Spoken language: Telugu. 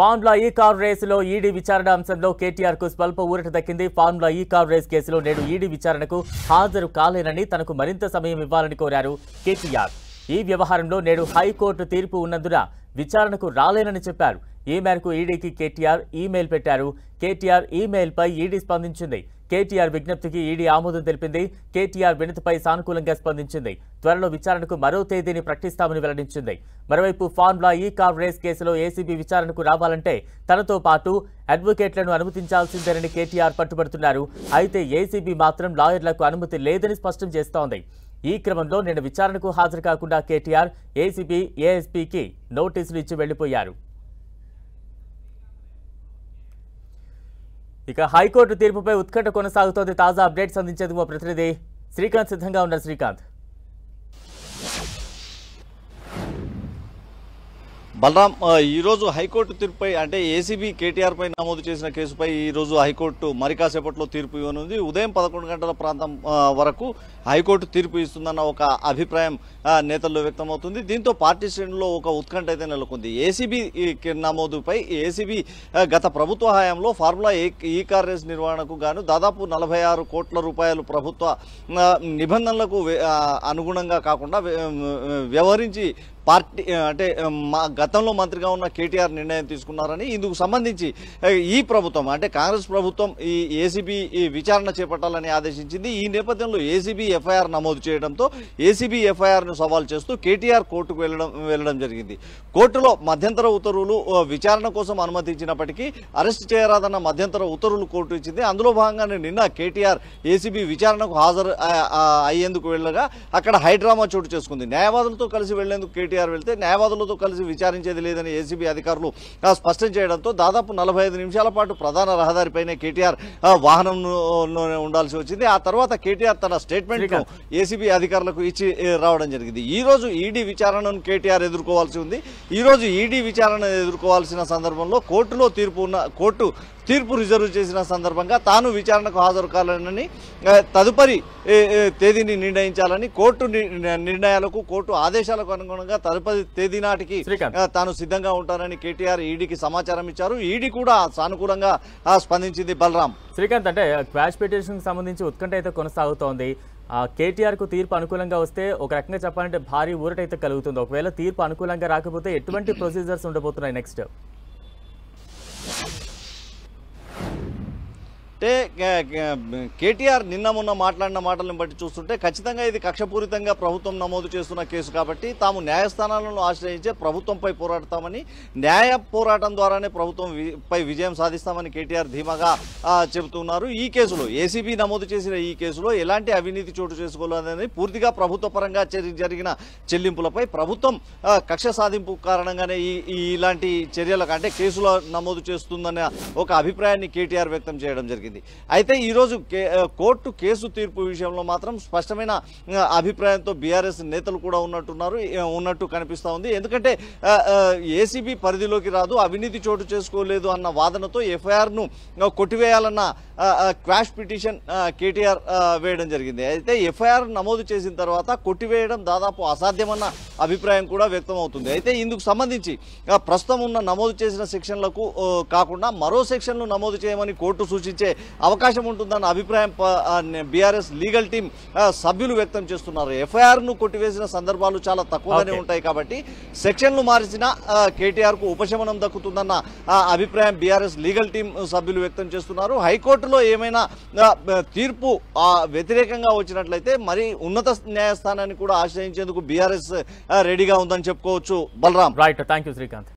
ఫార్ములా ఈ కార్ రేసులో ఈడీ విచారణ అంశంలో కేటీఆర్ కు స్వల్ప ఊరట దక్కింది. ఫార్ములా ఈ కార్ రేస్ కేసులో నేడు ఈడీ విచారణకు హాజరు కాలేనని తనకు మరింత సమయం ఇవ్వాలని కోరారు కేటీఆర్. ఈ వ్యవహారంలో నేడు హైకోర్టు తీర్పు ఉన్నందున విచారణకు రాలేనని చెప్పారు. ఈ మేరకు ఈడీకి కేటీఆర్ ఈమెయిల్ పెట్టారు. కేటీఆర్ ఈమెయిల్పై ఈడీ స్పందించింది. కేటీఆర్ విజ్ఞప్తికి ఈడీ ఆమోదం తెలిపింది. కేటీఆర్ వినతిపై సానుకూలంగా స్పందించింది. త్వరలో విచారణకు మరో తేదీని ప్రకటిస్తామని వెల్లడించింది. మరోవైపు ఫార్ములా ఈ కార్ రేస్ కేసులో ఏసీబీ విచారణకు రావాలంటే తనతో పాటు అడ్వకేట్లను అనుమతించాల్సిందేనని కేటీఆర్ పట్టుబడుతున్నారు. అయితే ఏసీబీ మాత్రం లాయర్లకు అనుమతి లేదని స్పష్టం చేస్తోంది. ఈ క్రమంలో నిన్న విచారణకు హాజరు కాకుండా కేటీఆర్ ఏసీబీ ఏఎస్పీకి నోటీసులు ఇచ్చి వెళ్లిపోయారు. ఇక హైకోర్టు తీర్పుపై ఉత్కంఠ కొనసాగుతోంది. తాజా అప్డేట్స్ అందించేందుకు మా ప్రతినిధి శ్రీకాంత్ సిద్ధంగా ఉన్నారు. శ్రీకాంత్. బలరాం, ఈరోజు హైకోర్టు తీర్పుపై అంటే ఏసీబీ కేటీఆర్ పై నమోదు చేసిన కేసుపై ఈరోజు హైకోర్టు మరి కాసేపట్లో తీర్పు ఇవ్వనుంది. ఉదయం 11 గంటల ప్రాంతం వరకు హైకోర్టు తీర్పు ఇస్తుందన్న ఒక అభిప్రాయం నేతల్లో వ్యక్తమవుతుంది. దీంతో పార్టీ శ్రేణుల్లో ఒక ఉత్కంఠ అయితే నెలకొంది. ఏసీబీ నమోదుపై ఏసీబీ గత ప్రభుత్వ హయాంలో ఫార్ములా ఈ కార్ రేస్ నిర్వహణకు గాను దాదాపు 46 కోట్ల రూపాయలు ప్రభుత్వ నిబంధనలకు అనుగుణంగా కాకుండా వ్యవహరించి పార్టీ అంటే గతంలో మంత్రిగా ఉన్న కేటీఆర్ నిర్ణయం తీసుకున్నారని, ఇందుకు సంబంధించి ఈ ప్రభుత్వం అంటే కాంగ్రెస్ ప్రభుత్వం ఈ ఏసీబీ విచారణ చేపట్టాలని ఆదేశించింది. ఈ నేపథ్యంలో ఏసీబీ ఎఫ్ఐఆర్ నమోదు చేయడంతో ఏసీబీ ఎఫ్ఐఆర్ను సవాల్ చేస్తూ కేటీఆర్ కోర్టుకు వెళ్లడం జరిగింది. కోర్టులో మధ్యంతర ఉత్తర్వులు విచారణ కోసం అనుమతించినప్పటికీ అరెస్ట్ చేయరాదన్న మధ్యంతర ఉత్తర్వులు కోర్టు ఇచ్చింది. అందులో భాగంగానే నిన్న కేటీఆర్ ఏసీబీ విచారణకు హాజరు అయ్యేందుకు వెళ్ళగా అక్కడ హైడ్రామా చోటు చేసుకుంది. న్యాయవాదులతో కలిసి వెళ్లేందుకు కేటీఆర్ వెళ్తే న్యాయవాదులతో కలిసి విచారించేది లేదని ఏసీబీ అధికారులు స్పష్టం చేయడంతో దాదాపు 45 నిమిషాల పాటు ప్రధాన రహదారిపైనే కేటీఆర్ వాహనంలోనే ఉండాల్సి వచ్చింది. ఆ తర్వాత కేటీఆర్ తన స్టేట్మెంట్ ఏసీబీ అధికారులకు ఇచ్చి రావడం జరిగింది. ఈ రోజు ఈడీ విచారణను కేటీఆర్ ఎదుర్కోవాల్సి ఉంది. ఈ రోజు ఈడీ విచారణ ఎదుర్కోవాల్సిన సందర్భంలో కోర్టు తీర్పు రిజర్వ్ చేసిన సందర్భంగా తాను విచారణకు హాజరు కావాలని తదుపరి తేదీని నిర్ణయించాలని కోర్టు నిర్ణయాలకు కోర్టు ఆదేశాలకు అనుగుణంగా తదుపరి తేదీ నాటికి తాను సిద్ధంగా ఉంటానని కేటీఆర్ ఈడీకి సమాచారం ఇచ్చారు. ఈడీ కూడా సానుకూలంగా స్పందించింది. బలరాం. శ్రీకాంత్, అంటే క్వాష్ పిటిషన్ సంబంధించి ఉత్కంఠ అయితే కొనసాగుతోంది. కేటీఆర్ కు తీర్పు అనుకూలంగా వస్తే ఒక రకంగా చెప్పాలంటే భారీ ఊరటైతే కలుగుతుంది. ఒకవేళ తీర్పు అనుకూలంగా రాకపోతే ఎటువంటి ప్రొసీజర్స్ ఉండబోతున్నాయి నెక్స్ట్? అంటే కేటీఆర్ నిన్న మొన్న మాట్లాడిన మాటలను బట్టి చూస్తుంటే ఖచ్చితంగా ఇది కక్షపూరితంగా ప్రభుత్వం నమోదు చేస్తున్న కేసు కాబట్టి తాము న్యాయస్థానాలను ఆశ్రయించే ప్రభుత్వంపై పోరాడతామని, న్యాయ పోరాటం ద్వారానే ప్రభుత్వంపై విజయం సాధిస్తామని కేటీఆర్ ధీమాగా చెబుతున్నారు. ఈ కేసులో ఏసీబీ నమోదు చేసిన ఈ కేసులో ఎలాంటి అవినీతి చోటు చేసుకోలేదని, పూర్తిగా ప్రభుత్వ పరంగా జరిగిన చెల్లింపులపై ప్రభుత్వం కక్ష సాధింపు కారణంగానే ఇలాంటి చర్యలకు అంటే కేసులో నమోదు చేస్తుందన్న ఒక అభిప్రాయాన్ని కేటీఆర్ వ్యక్తం చేయడం జరిగింది. అయితే ఈరోజు కోర్టు కేసు తీర్పు విషయంలో మాత్రం స్పష్టమైన అభిప్రాయంతో బీఆర్ఎస్ నేతలు కూడా ఉన్నట్టు కనిపిస్తూ ఉంది. ఎందుకంటే ఏసీబీ పరిధిలోకి రాదు, అవినీతి చోటు చేసుకోలేదు అన్న వాదనతో ఎఫ్ఐఆర్ను కొట్టివేయాలన్న క్వాష్ పిటిషన్ కేటీఆర్ వేయడం జరిగింది. అయితే ఎఫ్ఐఆర్ నమోదు చేసిన తర్వాత కొట్టివేయడం దాదాపు అసాధ్యమన్న అభిప్రాయం కూడా వ్యక్తం అవుతుంది. అయితే ఇందుకు సంబంధించి ప్రస్తుతం ఉన్న నమోదు చేసిన సెక్షన్లకు కాకుండా మరో సెక్షన్లు నమోదు చేయమని కోర్టు సూచించే అవకాశం ఉంటుందన్న అభిప్రాయం బీఆర్ఎస్ లీగల్ టీం సభ్యులు వ్యక్తం చేస్తున్నారు. ఎఫ్ఐఆర్ను కొట్టివేసిన సందర్భాలు చాలా తక్కువగానే ఉంటాయి కాబట్టి సెక్షన్లు మార్చిన కేటీఆర్ కు ఉపశమనం దక్కుతుందన్న అభిప్రాయం బీఆర్ఎస్ లీగల్ టీం సభ్యులు వ్యక్తం చేస్తున్నారు. హైకోర్టులో ఏమైనా తీర్పు వ్యతిరేకంగా వచ్చినట్లయితే మరి ఉన్నత న్యాయస్థానాన్ని కూడా ఆశ్రయించేందుకు బీఆర్ఎస్ రెడీగా ఉందని చెప్పుకోవచ్చు. బలరాం. Right, thank you Srikanth.